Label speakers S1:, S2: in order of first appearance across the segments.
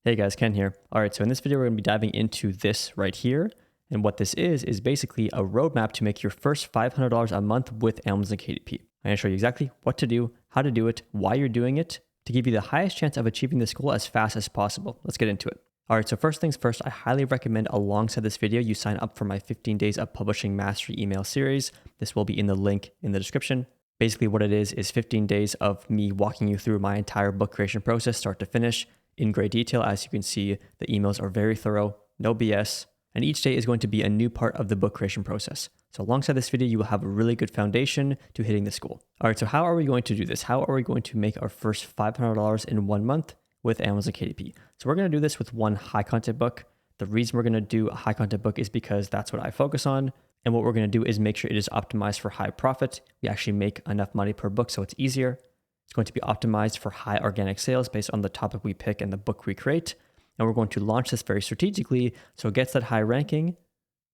S1: Hey guys, Ken here. All right, so in this video, we're going to be diving into this right here. And what this is basically a roadmap to make your first $500 a month with Amazon KDP. I'm going to show you exactly what to do, how to do it, why you're doing it, to give you the highest chance of achieving this goal as fast as possible. Let's get into it. All right, so first things first, I highly recommend alongside this video, you sign up for my 15 Days of Publishing Mastery email series. This will be in the link in the description. Basically what it is 15 days of me walking you through my entire book creation process, start to finish, in great detail. As you can see, the emails are very thorough, no BS, and each day is going to be a new part of the book creation process. So alongside this video, you will have a really good foundation to hitting this goal. All right, so how are we going to do this? How are we going to make our first $500 in 1 month with Amazon KDP? So we're going to do this with one high content book. The reason we're going to do a high content book is because that's what I focus on. And what we're going to do is make sure it is optimized for high profit. We actually make enough money per book, so it's easier. It's going to be optimized for high organic sales based on the topic we pick and the book we create. And we're going to launch this very strategically so it gets that high ranking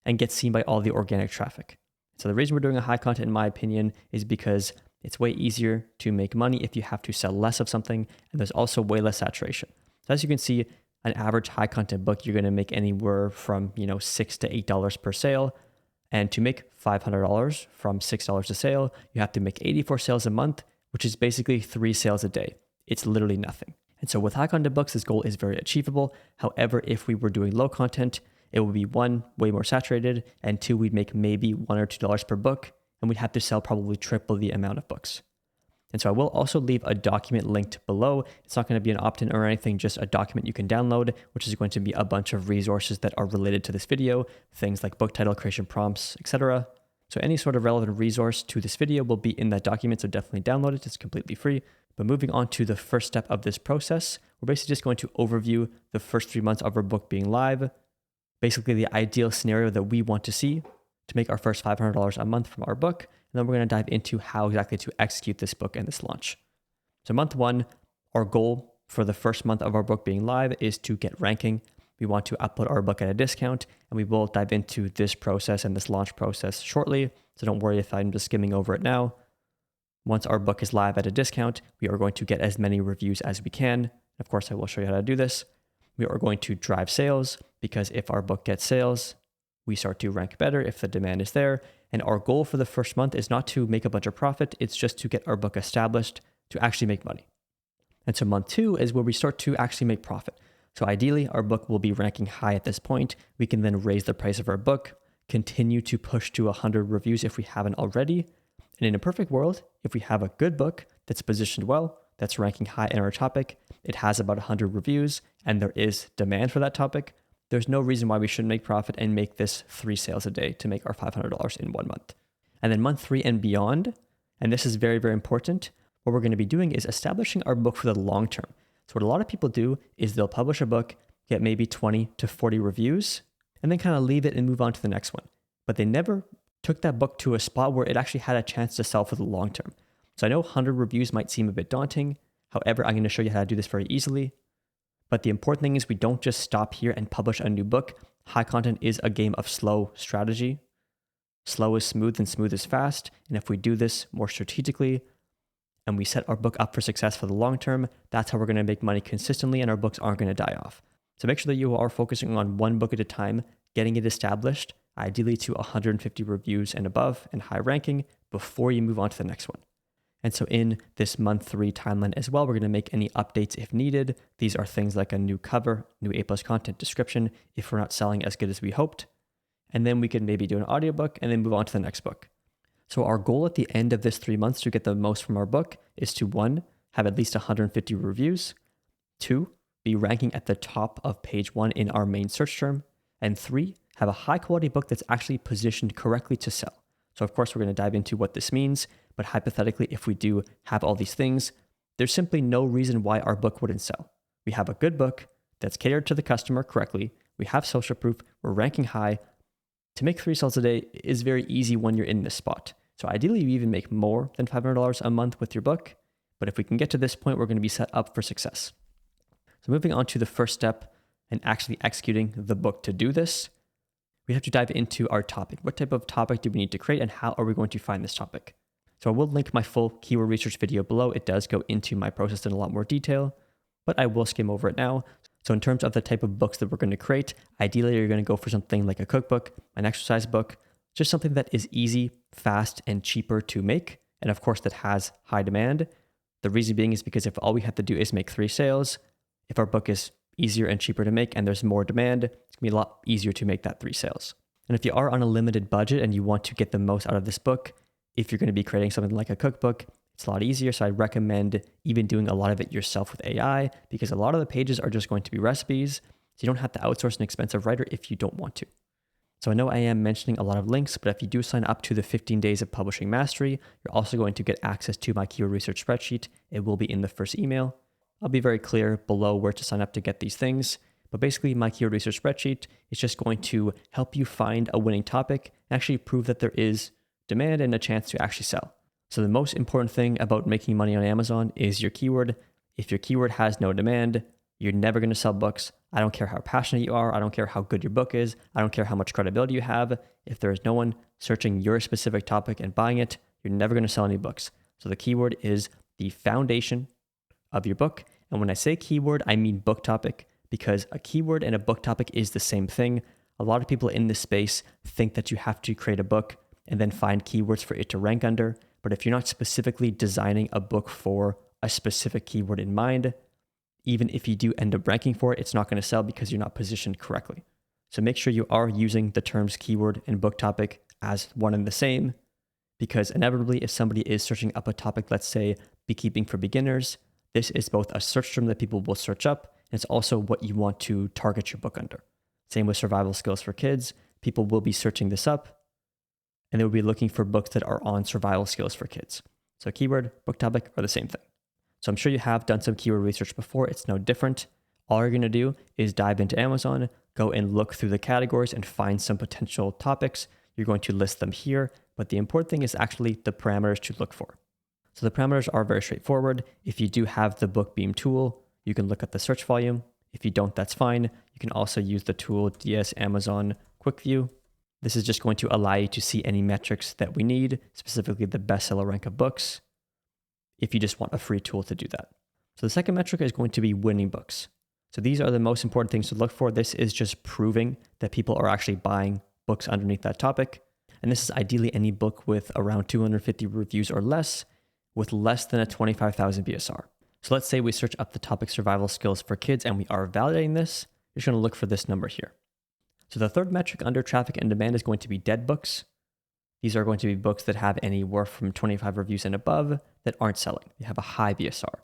S1: and gets seen by all the organic traffic. So the reason we're doing a high content, in my opinion, is because it's way easier to make money if you have to sell less of something, and there's also way less saturation. So as you can see, an average high content book, you're going to make anywhere from $6 to $8 per sale. And to make $500 from $6 a sale, you have to make 84 sales a month, which is basically 3 sales a day. It's literally nothing. And so with high content books, this goal is very achievable. However, if we were doing low content, it would be 1, way more saturated, and 2, we'd make maybe $1 or $2 per book, and we'd have to sell probably triple the amount of books. And so I will also leave a document linked below. It's not going to be an opt-in or anything, just a document you can download, which is going to be a bunch of resources that are related to this video, things like book title creation prompts, etc. So any sort of relevant resource to this video will be in that document, so definitely download it. It's completely free. But moving on to the first step of this process, we're basically just going to overview the first 3 months of our book being live, basically the ideal scenario that we want to see to make our first $500 a month from our book. And then we're going to dive into how exactly to execute this book and this launch. So month 1, our goal for the first month of our book being live is to get ranking. We want to upload our book at a discount, and we will dive into this process and this launch process shortly. So don't worry if I'm just skimming over it now. Once our book is live at a discount, we are going to get as many reviews as we can. Of course, I will show you how to do this. We are going to drive sales, because if our book gets sales, we start to rank better if the demand is there. And our goal for the first month is not to make a bunch of profit. It's just to get our book established to actually make money. And so month 2 is where we start to actually make profit. So ideally, our book will be ranking high at this point. We can then raise the price of our book, continue to push to 100 reviews if we haven't already. And in a perfect world, if we have a good book that's positioned well, that's ranking high in our topic, it has about 100 reviews, and there is demand for that topic, there's no reason why we shouldn't make profit and make this 3 sales a day to make our $500 in 1 month. And then month 3 and beyond, and this is very, very important, what we're going to be doing is establishing our book for the long term. So what a lot of people do is they'll publish a book, get maybe 20 to 40 reviews, and then kind of leave it and move on to the next one. But they never took that book to a spot where it actually had a chance to sell for the long term. So I know 100 reviews might seem a bit daunting. However, I'm going to show you how to do this very easily. But the important thing is we don't just stop here and publish a new book. High content is a game of slow strategy. Slow is smooth and smooth is fast. And if we do this more strategically and we set our book up for success for the long term, that's how we're going to make money consistently and our books aren't going to die off. So make sure that you are focusing on one book at a time, getting it established, ideally to 150 reviews and above and high ranking before you move on to the next one. And so in this month 3 timeline as well, we're going to make any updates if needed. These are things like a new cover, new A+ content description, if we're not selling as good as we hoped. And then we can maybe do an audiobook and then move on to the next book. So our goal at the end of this 3 months to get the most from our book is to 1, have at least 150 reviews, 2, be ranking at the top of page 1 in our main search term, and 3, have a high quality book that's actually positioned correctly to sell. So of course, we're going to dive into what this means, but hypothetically, if we do have all these things, there's simply no reason why our book wouldn't sell. We have a good book that's catered to the customer correctly. We have social proof. We're ranking high. To make 3 sales a day is very easy when you're in this spot. So ideally, you even make more than $500 a month with your book. But if we can get to this point, we're going to be set up for success. So moving on to the first step and actually executing the book to do this, we have to dive into our topic. What type of topic do we need to create and how are we going to find this topic? So I will link my full keyword research video below. It does go into my process in a lot more detail, but I will skim over it now. So in terms of the type of books that we're going to create, ideally you're going to go for something like a cookbook, an exercise book, just something that is easy, fast, and cheaper to make. And of course that has high demand. The reason being is because if all we have to do is make 3 sales, if our book is easier and cheaper to make and there's more demand, it's going to be a lot easier to make that 3 sales. And if you are on a limited budget and you want to get the most out of this book, if you're going to be creating something like a cookbook, it's a lot easier. So I recommend even doing a lot of it yourself with AI, because a lot of the pages are just going to be recipes. So you don't have to outsource an expensive writer if you don't want to. So I know I am mentioning a lot of links, but if you do sign up to the 15 days of publishing mastery, you're also going to get access to my keyword research spreadsheet. It will be in the first email. I'll be very clear below where to sign up to get these things. But basically my keyword research spreadsheet is just going to help you find a winning topic and actually prove that there is demand and a chance to actually sell. So the most important thing about making money on Amazon is your keyword. If your keyword has no demand, you're never going to sell books. I don't care how passionate you are. I don't care how good your book is. I don't care how much credibility you have. If there is no one searching your specific topic and buying it, you're never going to sell any books. So the keyword is the foundation of your book. And when I say keyword, I mean book topic, because a keyword and a book topic is the same thing. A lot of people in this space think that you have to create a book and then find keywords for it to rank under. But if you're not specifically designing a book for a specific keyword in mind, even if you do end up ranking for it, it's not going to sell because you're not positioned correctly. So make sure you are using the terms keyword and book topic as one and the same, because inevitably if somebody is searching up a topic, let's say beekeeping for beginners, this is both a search term that people will search up, and it's also what you want to target your book under. Same with survival skills for kids. People will be searching this up, and they will be looking for books that are on survival skills for kids. So keyword, book topic are the same thing. So I'm sure you have done some keyword research before. It's no different. All you're going to do is dive into Amazon, go and look through the categories and find some potential topics. You're going to list them here, but the important thing is actually the parameters to look for. So the parameters are very straightforward. If you do have the BookBeam tool, you can look at the search volume. If you don't, that's fine. You can also use the tool DS Amazon Quick View. This is just going to allow you to see any metrics that we need, specifically the bestseller rank of books, if you just want a free tool to do that. So the second metric is going to be winning books. So these are the most important things to look for. This is just proving that people are actually buying books underneath that topic. And this is ideally any book with around 250 reviews or less, with less than a 25,000 BSR. So let's say we search up the topic survival skills for kids and we are validating this. You're just going to look for this number here. So the third metric under traffic and demand is going to be dead books. These are going to be books that have anywhere from 25 reviews and above that aren't selling. They have a high BSR.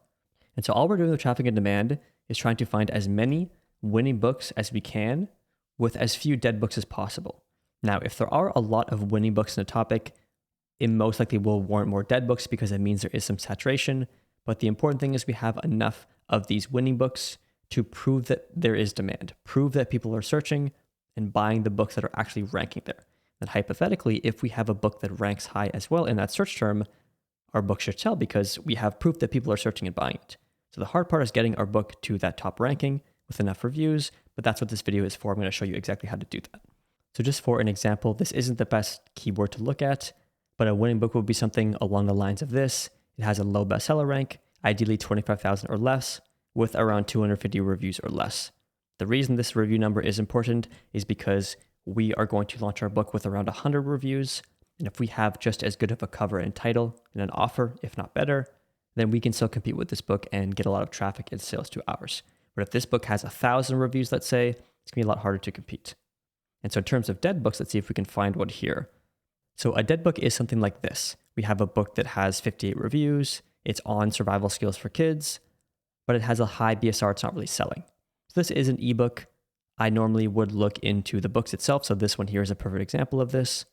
S1: And so all we're doing with traffic and demand is trying to find as many winning books as we can with as few dead books as possible. Now, if there are a lot of winning books in a topic, it most likely will warrant more dead books because it means there is some saturation. But the important thing is we have enough of these winning books to prove that there is demand, prove that people are searching and buying the books that are actually ranking there. And hypothetically, if we have a book that ranks high as well in that search term, our book should sell because we have proof that people are searching and buying it. So the hard part is getting our book to that top ranking with enough reviews, but that's what this video is for. I'm going to show you exactly how to do that. So just for an example, this isn't the best keyword to look at, but a winning book would be something along the lines of this. It has a low bestseller rank, ideally 25,000 or less, with around 250 reviews or less. The reason this review number is important is because we are going to launch our book with around 100 reviews. And if we have just as good of a cover and title and an offer, if not better, then we can still compete with this book and get a lot of traffic and sales to ours. But if this book has 1,000 reviews, let's say, it's going to be a lot harder to compete. And so in terms of dead books, let's see if we can find one here. So a dead book is something like this. We have a book that has 58 reviews. It's on survival skills for kids, but it has a high BSR. It's not really selling. So this is an ebook. I normally would look into the books itself. So this one here is a perfect example of this.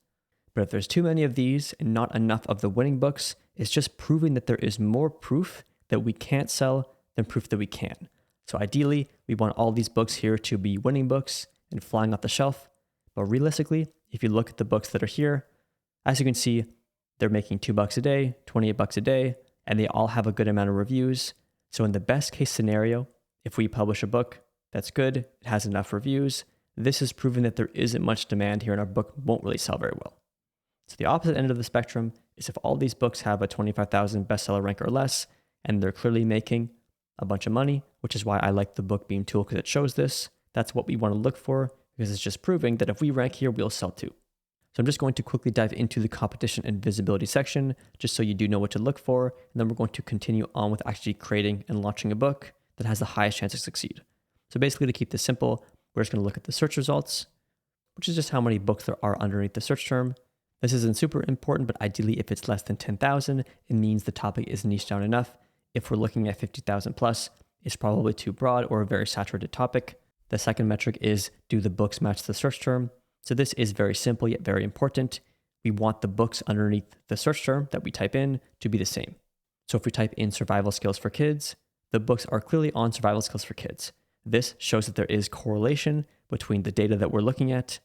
S1: But if there's too many of these and not enough of the winning books, it's just proving that there is more proof that we can't sell than proof that we can. So ideally, we want all these books here to be winning books and flying off the shelf. But realistically, if you look at the books that are here, as you can see, they're making $2 a day, 28 bucks a day, and they all have a good amount of reviews. So in the best case scenario, if we publish a book that's good, it has enough reviews, this is proving that there isn't much demand here and our book won't really sell very well. So the opposite end of the spectrum is if all these books have a 25,000 bestseller rank or less, and they're clearly making a bunch of money, which is why I like the book beam tool because it shows this. That's what we want to look for because it's just proving that if we rank here, we'll sell too. So I'm just going to quickly dive into the competition and visibility section just so you do know what to look for. And then we're going to continue on with actually creating and launching a book that has the highest chance to succeed. So basically, to keep this simple, we're just going to look at the search results, which is just how many books there are underneath the search term. This isn't super important, but ideally if it's less than 10,000, it means the topic is niche down enough. If we're looking at 50,000 plus, it's probably too broad or a very saturated topic. The second metric is, do the books match the search term? So this is very simple yet very important. We want the books underneath the search term that we type in to be the same. So if we type in survival skills for kids, the books are clearly on survival skills for kids. This shows that there is correlation between the data that we're looking at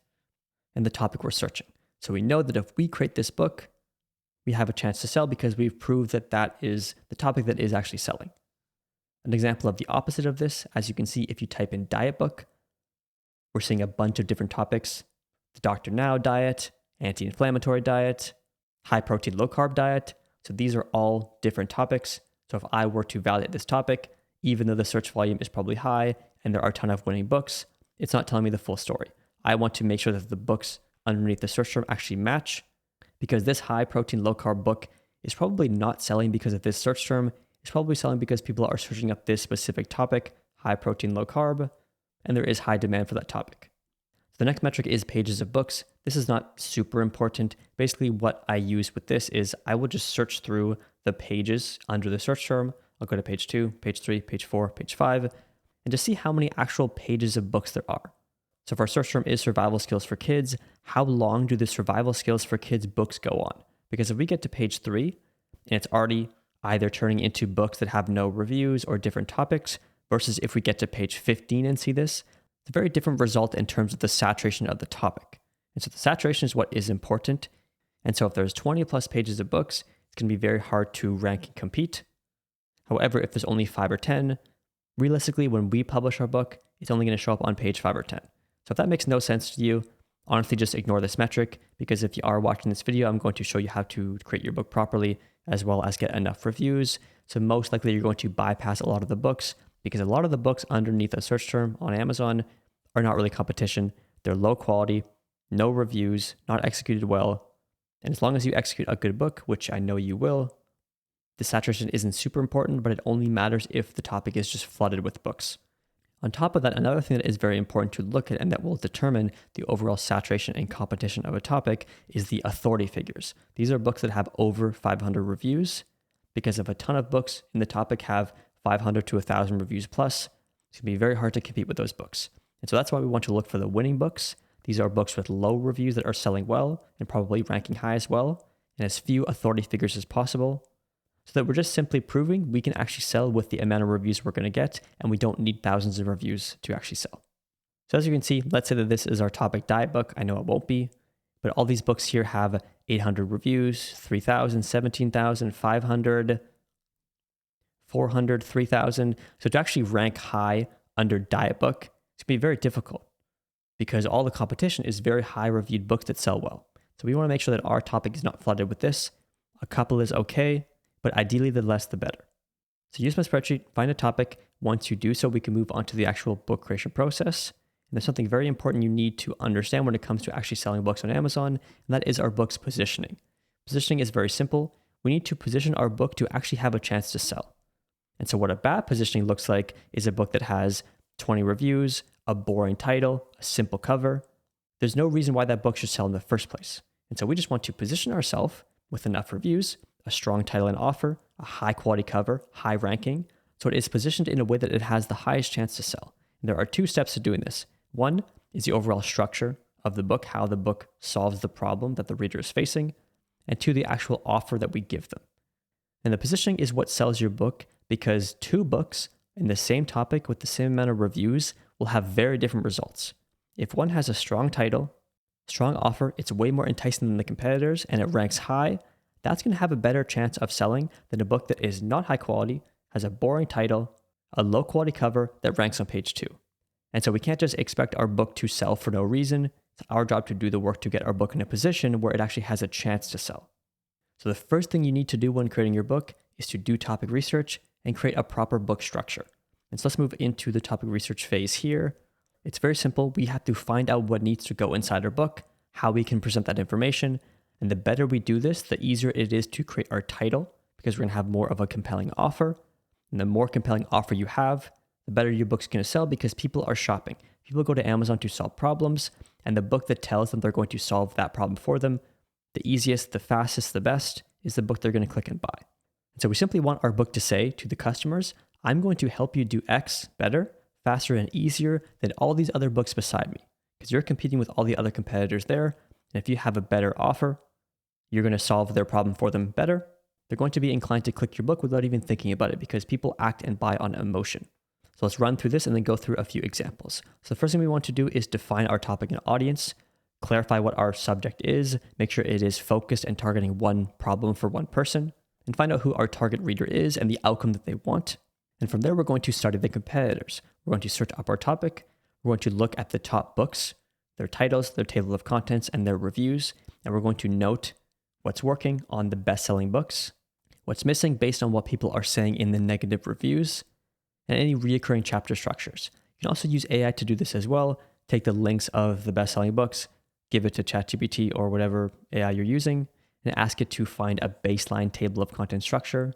S1: and the topic we're searching. So we know that if we create this book, we have a chance to sell because we've proved that that is the topic that is actually selling. An example of the opposite of this, as you can see, if you type in diet book, we're seeing a bunch of different topics. The Dr. Now diet, anti-inflammatory diet, high protein, low carb diet. So these are all different topics. So if I were to validate this topic, even though the search volume is probably high and there are a ton of winning books, it's not telling me the full story. I want to make sure that the books underneath the search term actually match, because this high protein, low carb book is probably not selling because of this search term. It's probably selling because people are searching up this specific topic, high protein, low carb, and there is high demand for that topic. The next metric is pages of books. This is not super important. Basically, what I use with this is I will just search through the pages under the search term. I'll go to page 2, page 3, page 4, page 5, and just see how many actual pages of books there are. So if our search term is survival skills for kids, how long do the survival skills for kids books go on? Because if we get to page 3 and it's already either turning into books that have no reviews or different topics, versus if we get to page 15 and see this, it's a very different result in terms of the saturation of the topic. And so the saturation is what is important. And so if there's 20 plus pages of books, it's going to be very hard to rank and compete. However, if there's only 5 or 10, realistically, when we publish our book, it's only going to show up on page 5 or 10. So if that makes no sense to you, honestly, just ignore this metric, because if you are watching this video, I'm going to show you how to create your book properly, as well as get enough reviews. So most likely you're going to bypass a lot of the books, because a lot of the books underneath a search term on Amazon are not really competition. They're low quality, no reviews, not executed well. And as long as you execute a good book, which I know you will, the saturation isn't super important, but it only matters if the topic is just flooded with books. On top of that, another thing that is very important to look at and that will determine the overall saturation and competition of a topic is the authority figures. These are books that have over 500 reviews, because if a ton of books in the topic have 500 to 1,000 reviews plus, it's going to be very hard to compete with those books. And so that's why we want to look for the winning books. These are books with low reviews that are selling well and probably ranking high as well, and as few authority figures as possible, so that we're just simply proving we can actually sell with the amount of reviews we're going to get, and we don't need thousands of reviews to actually sell. So as you can see, let's say that this is our topic diet book. I know it won't be, but all these books here have 800 reviews, 3,000, 17,000, 500, 400, 3,000. So to actually rank high under diet book, it's going to be very difficult because all the competition is very high reviewed books that sell well. So we want to make sure that our topic is not flooded with this. A couple is okay, but ideally the less the better. So use my spreadsheet, find a topic. Once you do so, we can move on to the actual book creation process. And there's something very important you need to understand when it comes to actually selling books on Amazon, and that is our book's positioning. Positioning is very simple. We need to position our book to actually have a chance to sell. And so what a bad positioning looks like is a book that has 20 reviews, a boring title, a simple cover. There's no reason why that book should sell in the first place. And so we just want to position ourselves with enough reviews, a strong title and offer, a high quality cover, high ranking, so it is positioned in a way that it has the highest chance to sell. And there are 2 steps to doing this. One is the overall structure of the book, how the book solves the problem that the reader is facing, and 2, the actual offer that we give them. And the positioning is what sells your book, because 2 books in the same topic with the same amount of reviews will have very different results. If one has a strong title, strong offer, it's way more enticing than the competitors, and it ranks high, that's going to have a better chance of selling than a book that is not high quality, has a boring title, a low quality cover that ranks on page 2. And so we can't just expect our book to sell for no reason. It's our job to do the work to get our book in a position where it actually has a chance to sell. So the first thing you need to do when creating your book is to do topic research and create a proper book structure. And so let's move into the topic research phase here. It's very simple. We have to find out what needs to go inside our book, how we can present that information. And the better we do this, the easier it is to create our title, because we're going to have more of a compelling offer. And the more compelling offer you have, the better your book's going to sell, because people are shopping. People go to Amazon to solve problems, and the book that tells them they're going to solve that problem for them, the easiest, the fastest, the best, is the book they're going to click and buy. And so we simply want our book to say to the customers, I'm going to help you do X better, faster, and easier than all these other books beside me, because you're competing with all the other competitors there. And if you have a better offer, you're going to solve their problem for them better. They're going to be inclined to click your book without even thinking about it, because people act and buy on emotion. So let's run through this and then go through a few examples. So the first thing we want to do is define our topic and audience, clarify what our subject is, make sure it is focused and targeting one problem for one person, and find out who our target reader is and the outcome that they want. And from there, we're going to study the competitors. We're going to search up our topic. We're going to look at the top books, their titles, their table of contents, and their reviews. And we're going to note what's working on the best-selling books, what's missing based on what people are saying in the negative reviews, and any recurring chapter structures. You can also use AI to do this as well. Take the links of the best-selling books, give it to ChatGPT or whatever AI you're using, and ask it to find a baseline table of content structure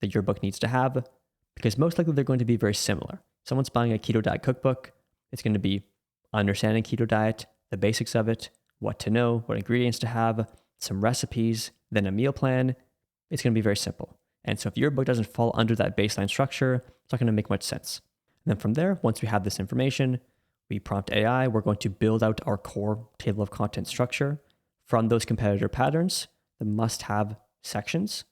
S1: that your book needs to have, because most likely they're going to be very similar. Someone's buying a keto diet cookbook. It's going to be understanding keto diet, the basics of it, what to know, what ingredients to have, some recipes, then a meal plan. It's going to be very simple. And so if your book doesn't fall under that baseline structure, it's not going to make much sense. And then from there, once we have this information, we prompt AI, we're going to build out our core table of content structure from those competitor patterns, the must-have sections.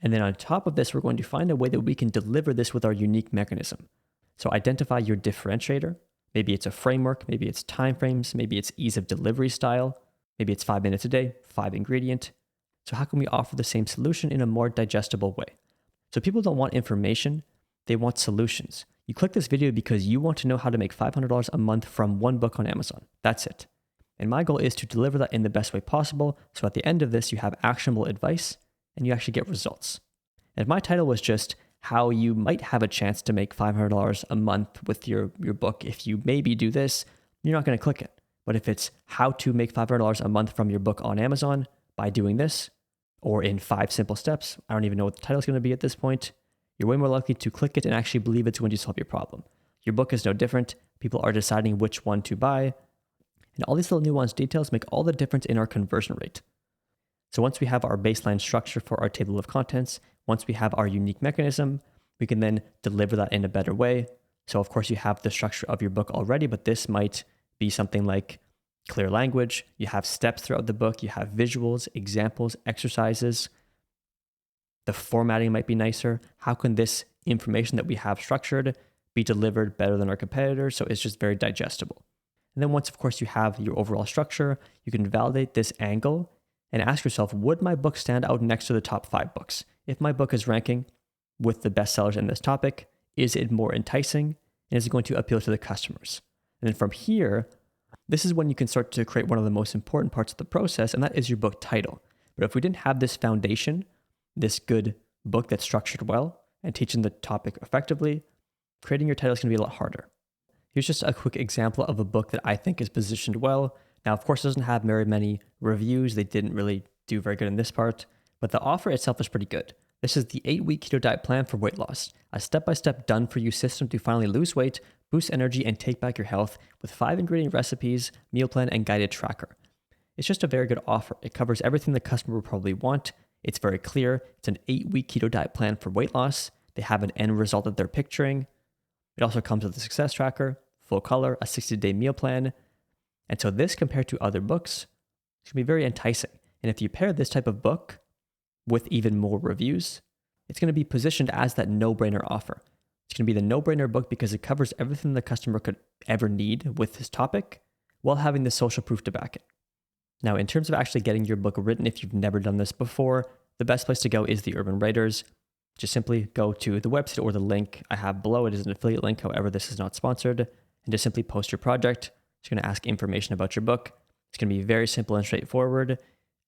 S1: And then on top of this, we're going to find a way that we can deliver this with our unique mechanism. So identify your differentiator. Maybe it's a framework, maybe it's timeframes, maybe it's ease of delivery style, maybe it's 5 minutes a day, 5 ingredient. So how can we offer the same solution in a more digestible way? So people don't want information, they want solutions. You click this video because you want to know how to make $500 a month from one book on Amazon. That's it. And my goal is to deliver that in the best way possible, so at the end of this, you have actionable advice and you actually get results. And if my title was just how you might have a chance to make $500 a month with your book if you maybe do this, you're not going to click it. But if it's how to make $500 a month from your book on Amazon by doing this, or in 5 simple steps, I don't even know what the title is going to be at this point, you're way more likely to click it and actually believe it's going to solve your problem. Your book is no different. People are deciding which one to buy. And all these little nuanced details make all the difference in our conversion rate. So once we have our baseline structure for our table of contents, once we have our unique mechanism, we can then deliver that in a better way. So of course you have the structure of your book already, but this might be something like clear language. You have steps throughout the book. You have visuals, examples, exercises. The formatting might be nicer. How can this information that we have structured be delivered better than our competitors? So it's just very digestible. And then once, of course, you have your overall structure, you can validate this angle and ask yourself, would my book stand out next to the top 5 books? If my book is ranking with the bestsellers in this topic, is it more enticing? And is it going to appeal to the customers? And then from here, this is when you can start to create one of the most important parts of the process, and that is your book title. But if we didn't have this foundation, this good book that's structured well and teaching the topic effectively, creating your title is going to be a lot harder. Here's just a quick example of a book that I think is positioned well. Now, of course, it doesn't have very many reviews. They didn't really do very good in this part, but the offer itself is pretty good. This is the 8-week keto diet plan for weight loss, a step-by-step done-for-you system to finally lose weight, boost energy, and take back your health with 5 ingredient recipes, meal plan, and guided tracker. It's just a very good offer. It covers everything the customer will probably want. It's very clear. It's an 8-week keto diet plan for weight loss. They have an end result that they're picturing. It also comes with a success tracker, full color, a 60-day meal plan. And so this, compared to other books, it's going to be very enticing. And if you pair this type of book with even more reviews, it's going to be positioned as that no-brainer offer. It's going to be the no-brainer book because it covers everything the customer could ever need with this topic while having the social proof to back it. Now, in terms of actually getting your book written, if you've never done this before, the best place to go is the Urban Writers. Just simply go to the website or the link I have below. It is an affiliate link. However, this is not sponsored. And just simply post your project. It's going to ask information about your book. It's going to be very simple and straightforward.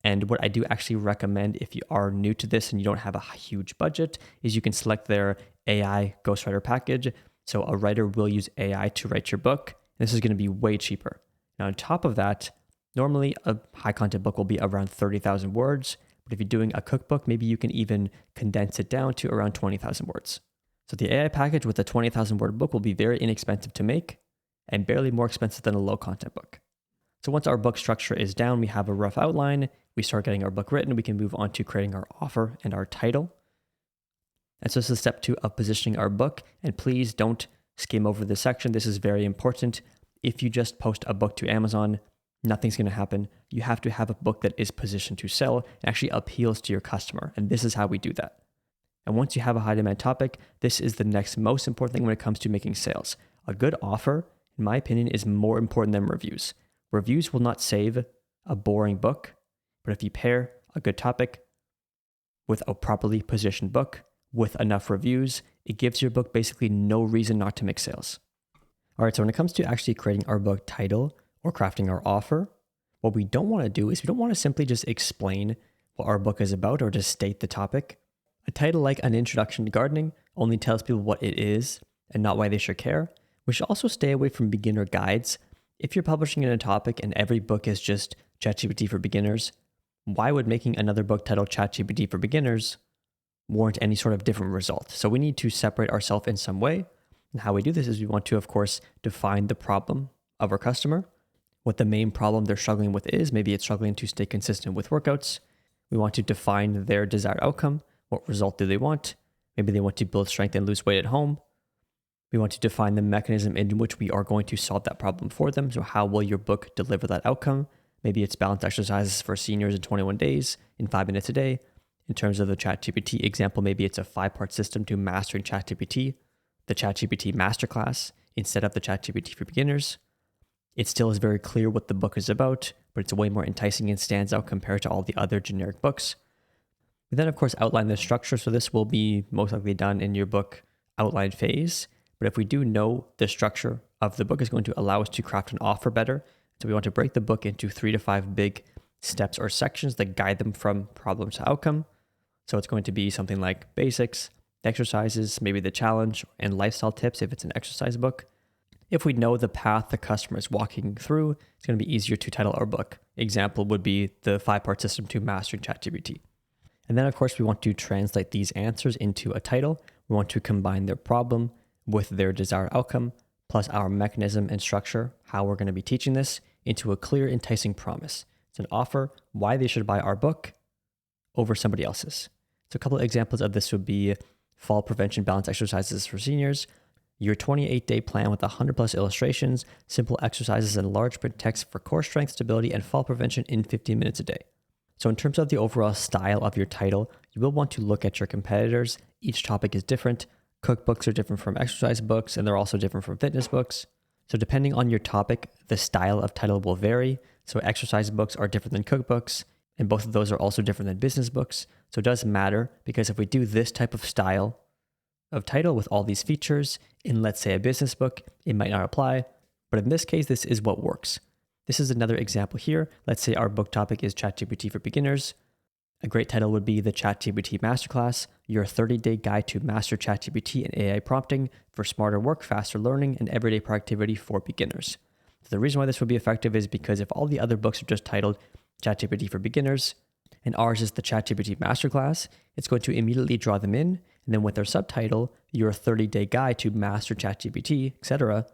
S1: And what I do actually recommend if you are new to this and you don't have a huge budget is you can select their AI Ghostwriter package. So a writer will use AI to write your book. And this is going to be way cheaper. Now, on top of that, normally a high content book will be around 30,000 words. But if you're doing a cookbook, maybe you can even condense it down to around 20,000 words. So the AI package with a 20,000 word book will be very inexpensive to make and barely more expensive than a low content book. So once our book structure is down, we have a rough outline, we start getting our book written, we can move on to creating our offer and our title. And so this is step 2 of positioning our book. And please don't skim over this section. This is very important. If you just post a book to Amazon, nothing's going to happen. You have to have a book that is positioned to sell and actually appeals to your customer. And this is how we do that. And once you have a high demand topic, this is the next most important thing when it comes to making sales. A good offer, in my opinion, is more important than reviews. Reviews will not save a boring book, but if you pair a good topic with a properly positioned book with enough reviews, it gives your book basically no reason not to make sales. All right, so when it comes to actually creating our book title or crafting our offer, what we don't want to do is we don't want to simply just explain what our book is about or just state the topic. A title like An Introduction to Gardening only tells people what it is and not why they should care. We should also stay away from beginner guides. If you're publishing in a topic and every book is just ChatGPT for beginners, why would making another book titled ChatGPT for beginners warrant any sort of different result? So we need to separate ourselves in some way. And how we do this is we want to, of course, define the problem of our customer, what the main problem they're struggling with is. Maybe it's struggling to stay consistent with workouts. We want to define their desired outcome. What result do they want? Maybe they want to build strength and lose weight at home. We want to define the mechanism in which we are going to solve that problem for them. So how will your book deliver that outcome? Maybe it's balanced exercises for seniors in 21 days in 5 minutes a day. In terms of the ChatGPT example, maybe it's a 5-part system to mastering ChatGPT, the ChatGPT masterclass instead of the ChatGPT for beginners. It still is very clear what the book is about, but it's way more enticing and stands out compared to all the other generic books. We then, of course, outline the structure. So this will be most likely done in your book outline phase. But if we do know the structure of the book is going to allow us to craft an offer better. So we want to break the book into 3 to 5 big steps or sections that guide them from problem to outcome. So it's going to be something like basics, exercises, maybe the challenge, and lifestyle tips if it's an exercise book. If we know the path the customer is walking through, it's going to be easier to title our book. Example would be the 5-part system to mastering ChatGPT. And then, of course, we want to translate these answers into a title. We want to combine their problem with their desired outcome, plus our mechanism and structure, how we're going to be teaching this, into a clear, enticing promise. It's an offer, why they should buy our book over somebody else's. So a couple of examples of this would be fall prevention balance exercises for seniors, your 28-day plan with 100 plus illustrations, simple exercises and large print text for core strength, stability, and fall prevention in 15 minutes a day. So in terms of the overall style of your title, you will want to look at your competitors. Each topic is different. Cookbooks are different from exercise books, and they're also different from fitness books. So depending on your topic, the style of title will vary. So exercise books are different than cookbooks, and both of those are also different than business books. So it does matter, because if we do this type of style of title with all these features in, let's say, a business book, it might not apply. But in this case, this is what works. This is another example here. Let's say our book topic is ChatGPT for beginners. A great title would be the ChatGPT Masterclass, your 30-day guide to master ChatGPT and AI prompting for smarter work, faster learning, and everyday productivity for beginners. So the reason why this would be effective is because if all the other books are just titled ChatGPT for beginners, and ours is the ChatGPT Masterclass, it's going to immediately draw them in. And then with their subtitle, your 30-day guide to master ChatGPT, etc.,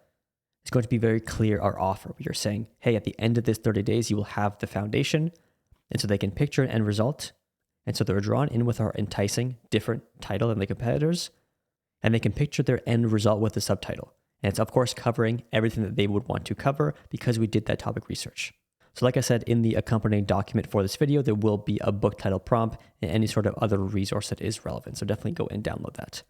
S1: it's going to be very clear our offer. We are saying, hey, at the end of this 30 days, you will have the foundation. And so they can picture an end result. And so they're drawn in with our enticing, different title than the competitors. And they can picture their end result with the subtitle. And it's, of course, covering everything that they would want to cover because we did that topic research. So like I said, in the accompanying document for this video, there will be a book title prompt and any sort of other resource that is relevant. So definitely go and download that.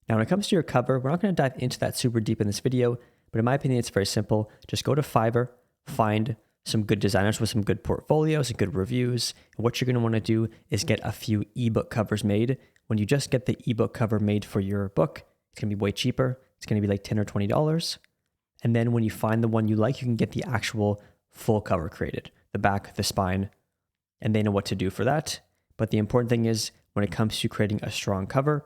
S1: Now, when it comes to your cover, we're not going to dive into that super deep in this video, but in my opinion, it's very simple. Just go to Fiverr, find some good designers with some good portfolios and good reviews. And what you're going to want to do is get a few ebook covers made. When you just get the ebook cover made for your book, it's going to be way cheaper. It's going to be like $10 or $20. And then when you find the one you like, you can get the actual full cover created, the back, the spine, and they know what to do for that. But the important thing is when it comes to creating a strong cover,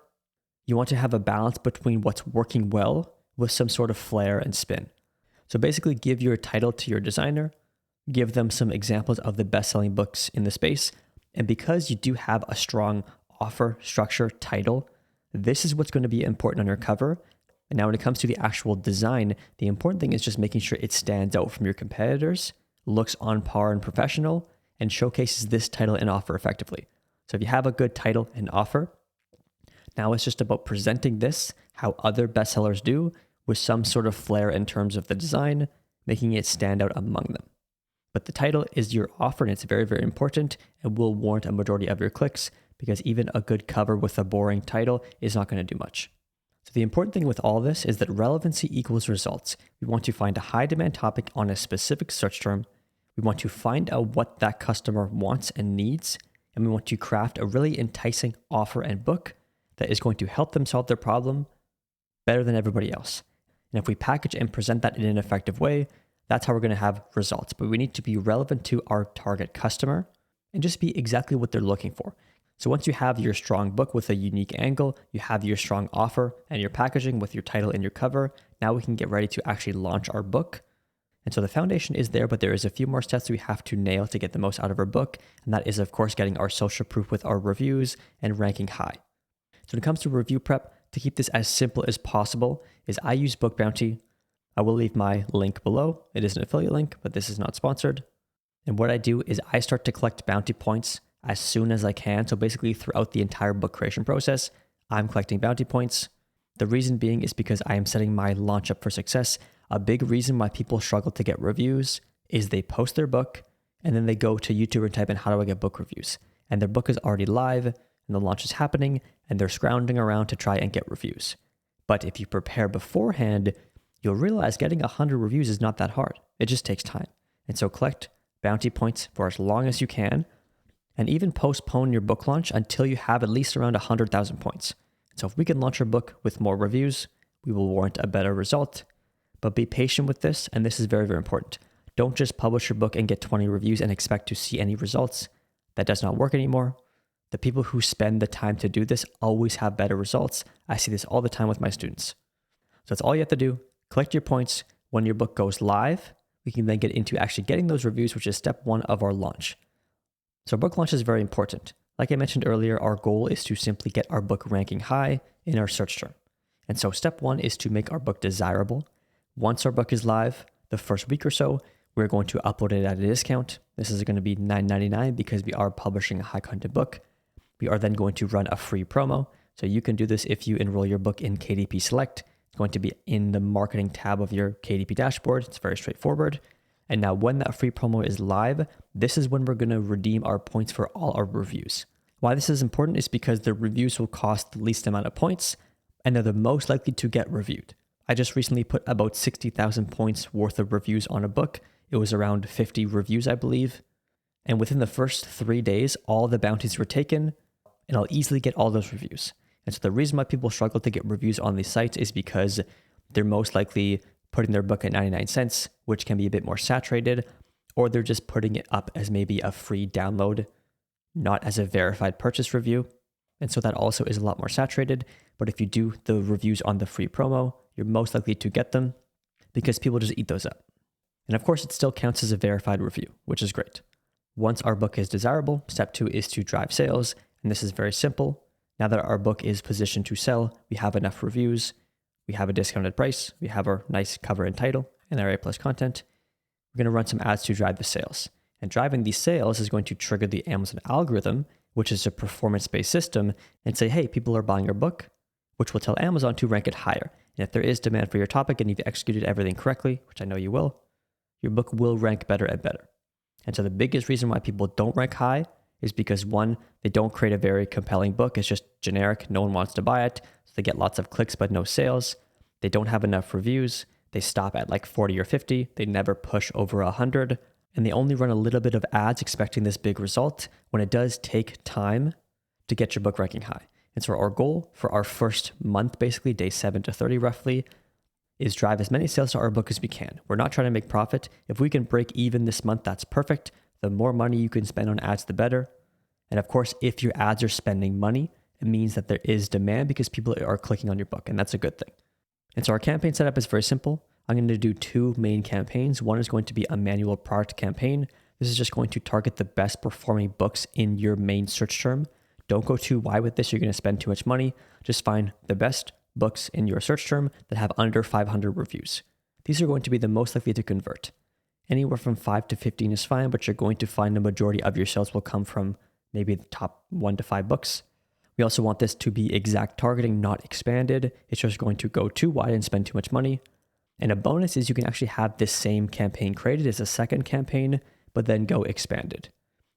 S1: you want to have a balance between what's working well with some sort of flair and spin. So basically give your title to your designer, give them some examples of the best-selling books in the space. And because you do have a strong offer, structure, title, this is what's going to be important on your cover. And now when it comes to the actual design, the important thing is just making sure it stands out from your competitors, looks on par and professional, and showcases this title and offer effectively. So if you have a good title and offer, now it's just about presenting this how other bestsellers do with some sort of flair in terms of the design, making it stand out among them. But the title is your offer, and it's very, very important and will warrant a majority of your clicks, because even a good cover with a boring title is not going to do much. So the important thing with all this is that relevancy equals results. We want to find a high demand topic on a specific search term. We want to find out what that customer wants and needs, and we want to craft a really enticing offer and book that is going to help them solve their problem better than everybody else. And if we package and present that in an effective way, that's how we're going to have results. But we need to be relevant to our target customer and just be exactly what they're looking for. So once you have your strong book with a unique angle, you have your strong offer and your packaging with your title and your cover, now we can get ready to actually launch our book. And so the foundation is there, but there is a few more steps we have to nail to get the most out of our book. And that is, of course, getting our social proof with our reviews and ranking high. So when it comes to review prep, to keep this as simple as possible, is I use Book Bounty. I will leave my link below. It is an affiliate link, but this is not sponsored. And what I do is I start to collect bounty points as soon as I can. So basically throughout the entire book creation process, I'm collecting bounty points. The reason being is because I am setting my launch up for success. A big reason why people struggle to get reviews is they post their book and then they go to YouTube and type in, how do I get book reviews? And their book is already live and the launch is happening and they're scrounging around to try and get reviews. But if you prepare beforehand, you'll realize getting 100 reviews is not that hard. It just takes time. And so collect bounty points for as long as you can, and even postpone your book launch until you have at least around 100,000 points. So if we can launch our book with more reviews, we will warrant a better result. But be patient with this, and this is very, very important. Don't just publish your book and get 20 reviews and expect to see any results. That does not work anymore. The people who spend the time to do this always have better results. I see this all the time with my students. So that's all you have to do. Collect your points. When your book goes live, we can then get into actually getting those reviews, which is step one of our launch. So book launch is very important. Like I mentioned earlier, our goal is to simply get our book ranking high in our search term. And so step one is to make our book desirable. Once our book is live, the first week or so, we're going to upload it at a discount. This is going to be $9.99 because we are publishing a high content book. We are then going to run a free promo. So you can do this if you enroll your book in KDP Select. It's going to be in the marketing tab of your KDP dashboard. It's very straightforward. And now when that free promo is live, this is when we're going to redeem our points for all our reviews. Why this is important is because the reviews will cost the least amount of points and they're the most likely to get reviewed. I just recently put about 60,000 points worth of reviews on a book. It was around 50 reviews, I believe. And within the first 3 days, all the bounties were taken and I'll easily get all those reviews. And so the reason why people struggle to get reviews on these sites is because they're most likely putting their book at 99 cents, which can be a bit more saturated, or they're just putting it up as maybe a free download, not as a verified purchase review. And so that also is a lot more saturated. But if you do the reviews on the free promo, you're most likely to get them because people just eat those up. And of course, it still counts as a verified review, which is great. Once our book is desirable, step 2 is to drive sales. And this is very simple. Now that our book is positioned to sell, we have enough reviews, we have a discounted price, we have our nice cover and title, and our A+ content. We're going to run some ads to drive the sales. And driving these sales is going to trigger the Amazon algorithm, which is a performance-based system, and say, hey, people are buying your book, which will tell Amazon to rank it higher. And if there is demand for your topic and you've executed everything correctly, which I know you will, your book will rank better and better. And so the biggest reason why people don't rank high is because, one, they don't create a very compelling book. It's just generic. No one wants to buy it. So they get lots of clicks, but no sales. They don't have enough reviews. They stop at like 40 or 50. They never push over 100. And they only run a little bit of ads expecting this big result when it does take time to get your book ranking high. And so our goal for our first month, basically day 7 to 30 roughly, is drive as many sales to our book as we can. We're not trying to make profit. If we can break even this month, that's perfect. The more money you can spend on ads, the better. And of course, if your ads are spending money, it means that there is demand because people are clicking on your book, and that's a good thing. And so our campaign setup is very simple. I'm going to do two main campaigns. One is going to be a manual product campaign. This is just going to target the best performing books in your main search term. Don't go too wide with this. You're going to spend too much money. Just find the best books in your search term that have under 500 reviews. These are going to be the most likely to convert. Anywhere from 5 to 15 is fine, but you're going to find the majority of your sales will come from maybe the top 1 to 5 books. We also want this to be exact targeting, not expanded. It's just going to go too wide and spend too much money. And a bonus is you can actually have this same campaign created as a second campaign, but then go expanded.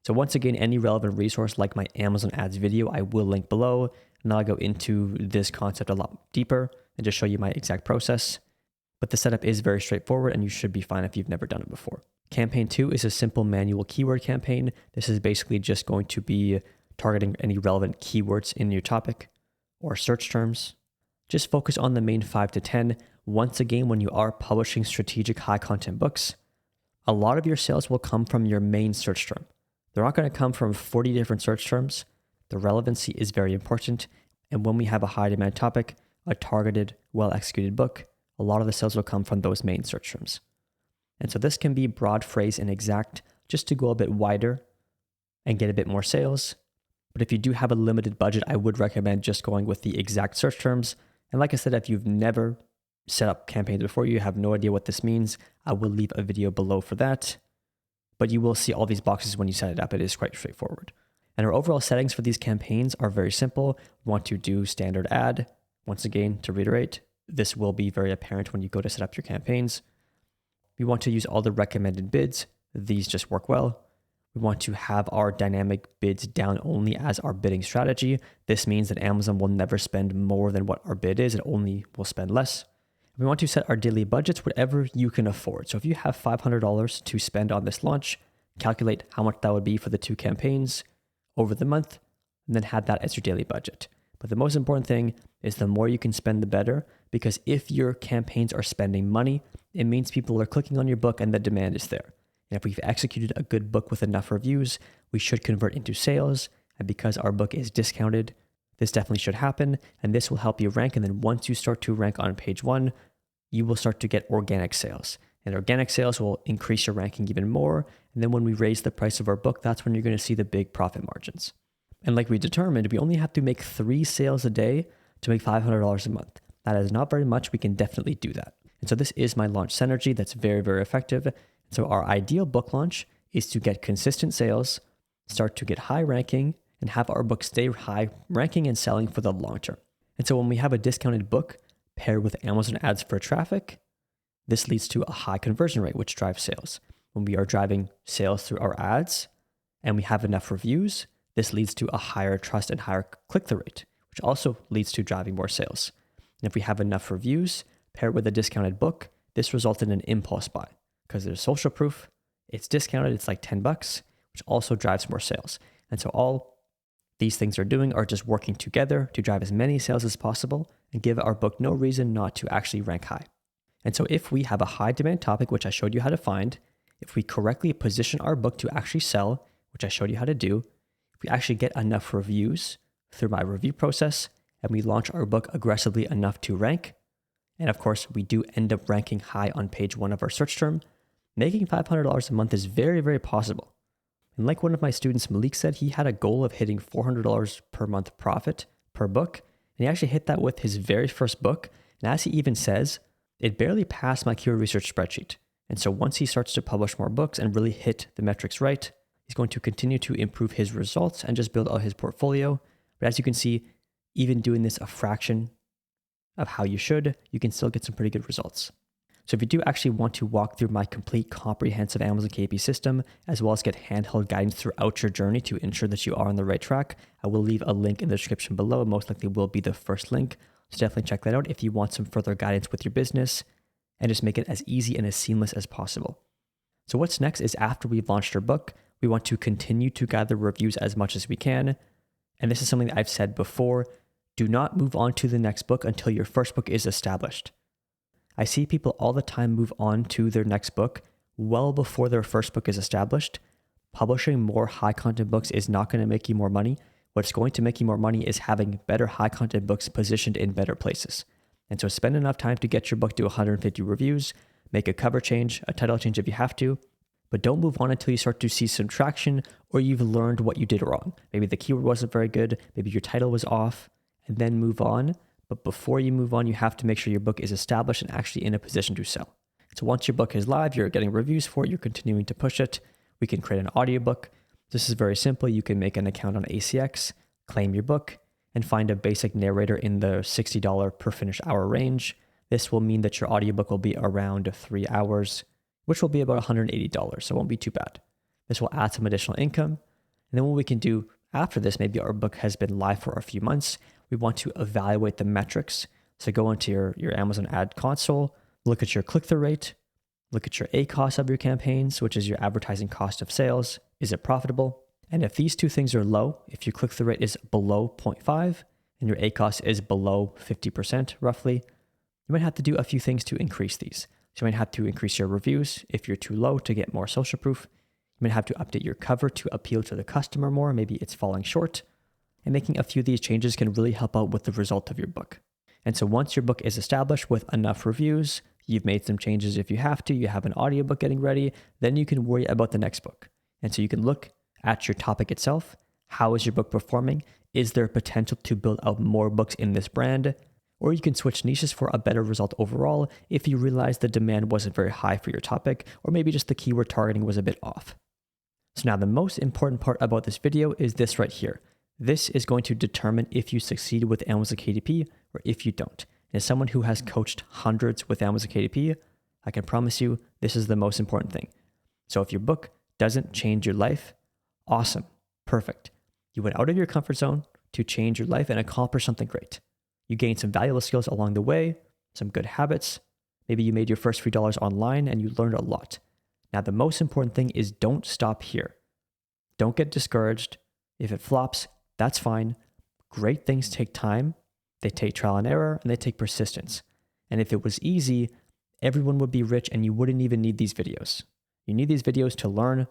S1: So once again, any relevant resource like my Amazon ads video, I will link below, and I'll go into this concept a lot deeper and just show you my exact process. But the setup is very straightforward and you should be fine if you've never done it before. Campaign 2 is a simple manual keyword campaign. This is basically just going to be targeting any relevant keywords in your topic or search terms. Just focus on the main 5 to 10. Once again, when you are publishing strategic high content books, a lot of your sales will come from your main search term. They're not going to come from 40 different search terms. The relevancy is very important. And when we have a high demand topic, a targeted, well-executed book, a lot of the sales will come from those main search terms. And so this can be broad phrase and exact just to go a bit wider and get a bit more sales. But if you do have a limited budget, I would recommend just going with the exact search terms. And like I said, if you've never set up campaigns before, you have no idea what this means, I will leave a video below for that. But you will see all these boxes when you set it up. It is quite straightforward. And our overall settings for these campaigns are very simple. We want to do standard ad. Once again, to reiterate, this will be very apparent when you go to set up your campaigns. We want to use all the recommended bids. These just work well. We want to have our dynamic bids down only as our bidding strategy. This means that Amazon will never spend more than what our bid is. It only will spend less. We want to set our daily budgets, whatever you can afford. So if you have $500 to spend on this launch, calculate how much that would be for the two campaigns over the month, and then have that as your daily budget. But the most important thing is the more you can spend, the better, because if your campaigns are spending money, it means people are clicking on your book and the demand is there. And if we've executed a good book with enough reviews, we should convert into sales. And because our book is discounted, this definitely should happen. And this will help you rank. And then once you start to rank on page 1, you will start to get organic sales. And organic sales will increase your ranking even more. And then when we raise the price of our book, that's when you're going to see the big profit margins. And like we determined, we only have to make 3 sales a day to make $500 a month. That is not very much. We can definitely do that. And so this is my launch synergy that's very, very effective. And so our ideal book launch is to get consistent sales, start to get high ranking, and have our book stay high ranking and selling for the long term. And so when we have a discounted book paired with Amazon ads for traffic, this leads to a high conversion rate, which drives sales. When we are driving sales through our ads and we have enough reviews, this leads to a higher trust and higher click-through rate, which also leads to driving more sales. And if we have enough reviews paired with a discounted book, this results in an impulse buy because there's social proof, it's discounted, it's like $10, which also drives more sales. And so all these things are doing are just working together to drive as many sales as possible and give our book no reason not to actually rank high. And so if we have a high demand topic, which I showed you how to find, if we correctly position our book to actually sell, which I showed you how to do, if we actually get enough reviews through my review process, and we launch our book aggressively enough to rank, and of course, we do end up ranking high on page 1 of our search term, making $500 a month is very, very possible. And like one of my students, Malik, said, he had a goal of hitting $400 per month profit per book, and he actually hit that with his very first book. And as he even says, it barely passed my keyword research spreadsheet. And so once he starts to publish more books and really hit the metrics right, he's going to continue to improve his results and just build out his portfolio. But as you can see, even doing this a fraction of how you should, you can still get some pretty good results. So if you do actually want to walk through my complete comprehensive Amazon KDP system, as well as get handheld guidance throughout your journey to ensure that you are on the right track, I will leave a link in the description below. Most likely will be the first link. So definitely check that out if you want some further guidance with your business and just make it as easy and as seamless as possible. So what's next is after we've launched our book, we want to continue to gather reviews as much as we can. And this is something that I've said before. Do not move on to the next book until your first book is established. I see people all the time move on to their next book well before their first book is established. Publishing more high content books is not going to make you more money. What's going to make you more money is having better high content books positioned in better places. And so spend enough time to get your book to 150 reviews, make a cover change, a title change if you have to, but don't move on until you start to see some traction or you've learned what you did wrong. Maybe the keyword wasn't very good, maybe your title was off, and then move on. But before you move on, you have to make sure your book is established and actually in a position to sell. So once your book is live, you're getting reviews for it, you're continuing to push it, we can create an audiobook. This is very simple. You can make an account on ACX, claim your book, and find a basic narrator in the $60 per finished hour range. This will mean that your audiobook will be around 3 hours, which will be about $180, so it won't be too bad. This will add some additional income. And then what we can do after this, maybe our book has been live for a few months, we want to evaluate the metrics. So go into your Amazon ad console, look at your click-through rate, look at your ACoS of your campaigns, which is your advertising cost of sales. Is it profitable? And if these two things are low, if your click-through rate is below 0.5 and your ACoS is below 50% roughly, you might have to do a few things to increase these. So you might have to increase your reviews if you're too low to get more social proof. You might have to update your cover to appeal to the customer more. Maybe it's falling short. And making a few of these changes can really help out with the result of your book. And so once your book is established with enough reviews, you've made some changes if you have to, you have an audiobook getting ready, then you can worry about the next book. And so you can look at your topic itself. How is your book performing? Is there potential to build out more books in this brand? Or you can switch niches for a better result overall if you realize the demand wasn't very high for your topic, or maybe just the keyword targeting was a bit off. So now the most important part about this video is this right here. This is going to determine if you succeed with Amazon KDP or if you don't. And as someone who has coached hundreds with Amazon KDP, I can promise you this is the most important thing. So if your book doesn't change your life, awesome, perfect. You went out of your comfort zone to change your life and accomplish something great. You gained some valuable skills along the way, some good habits. Maybe you made your first few dollars online and you learned a lot. Now, the most important thing is don't stop here. Don't get discouraged. If it flops, that's fine. Great things take time. They take trial and error, and they take persistence. And if it was easy, everyone would be rich and you wouldn't even need these videos. You need these videos to learn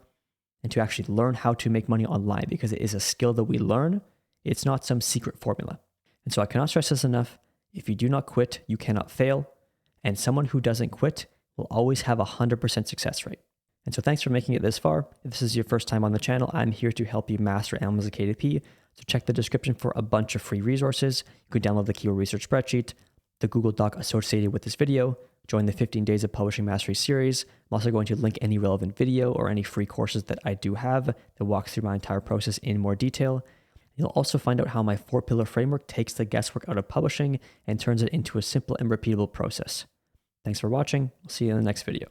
S1: and to actually learn how to make money online because it is a skill that we learn. It's not some secret formula. And so I cannot stress this enough. If you do not quit, you cannot fail. And someone who doesn't quit will always have a 100% success rate. And so thanks for making it this far. If this is your first time on the channel, I'm here to help you master Amazon KDP. So check the description for a bunch of free resources. You can download the keyword research spreadsheet, the Google Doc associated with this video, join the 15 Days of Publishing Mastery series. I'm also going to link any relevant video or any free courses that I do have that walk through my entire process in more detail. You'll also find out how my 4-pillar framework takes the guesswork out of publishing and turns it into a simple and repeatable process. Thanks for watching. I'll see you in the next video.